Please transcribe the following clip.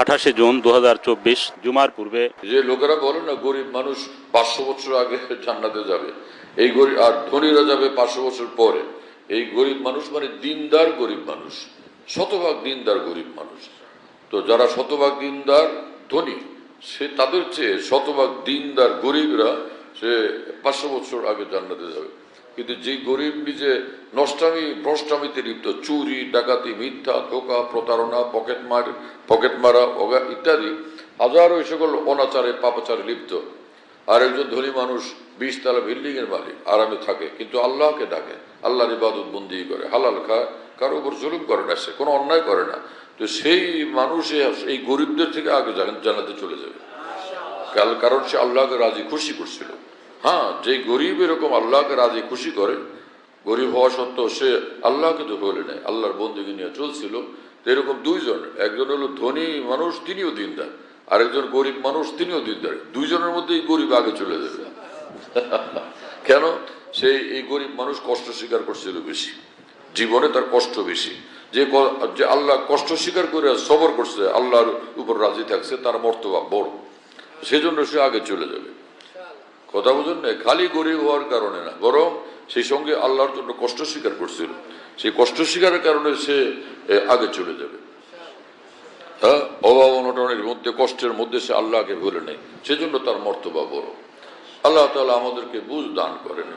28 June 2024 জুমার পূর্বে যে লোকেরা বলে না গরিব মানুষ 500 বছর আগে জান্নাতে যাবে, এই গরিব আর ধনীরা যাবে 500 বছর পরে। এই গরিব মানুষ মানে দিনদার গরিব মানুষ, শতভাগ দিনদার গরিব মানুষ। তো যারা শতভাগ দিনদার ধনী, সে তাদের চেয়ে শতভাগ দিনদার গরিবরা সে 500 বছর আগে জান্নাতে যাবে। কিন্তু যে গরিব নিজে নষ্টামি ভ্রষ্টামিতে লিপ্ত, চুরি ডাকাতি মিথ্যা ধোকা প্রতারণা পকেট মারা ইত্যাদি হাজারো এই সকল অনাচারে পাপাচারে লিপ্ত, আর একজন ধনী মানুষ 20 তলা বিল্ডিং এর মালিক, আরামে থাকে, কিন্তু আল্লাহকে ডাকে, আল্লাহর ইবাদত বন্দি করে, হালাল খায়, কারো উপর জুলুম করে না, সে কোনো অন্যায় করে না। তো সেই মানুষ এই গরিবদের থেকে আগে জান্নাতে চলে যাবে, কারণ সে আল্লাহকে রাজি খুশি করছিল। হ্যাঁ, যে গরিব এরকম আল্লাহকে রাজি খুশি করে, গরিব হওয়া সত্ত্বেও সে আল্লাহকে তো বলে নেয়, আল্লাহর বন্দেগী নিয়ে চলছিল। এরকম দুইজন, একজন হলো ধনী মানুষ, তিনিও দিনদার, আরেকজন গরিব মানুষ, তিনিও দিনদার। দুইজনের মধ্যে এই গরিব আগে চলে যাবে। কেন? সেই এই গরিব মানুষ কষ্ট স্বীকার করছিল বেশি, জীবনে তার কষ্ট বেশি। যে আল্লাহ কষ্ট স্বীকার করে সবর করছে, আল্লাহর উপর রাজি থাকছে, তার মর্তবা বড়, সেজন্য সে আগে চলে যাবে। কথা বুঝুন না, খালি গরিব হওয়ার কারণে না, বরং সেই সঙ্গে আল্লাহর জন্য কষ্ট স্বীকার করছিল, সেই কষ্ট স্বীকারের কারণে সে আগে চলে যাবে। হ্যাঁ, অভাব অনটনের মধ্যে, কষ্টের মধ্যে সে আল্লাহকে ভুলে নেই, সেজন্য তার মর্তবা বড়। আল্লাহ তাআলা আমাদেরকে বুঝ দান করেন।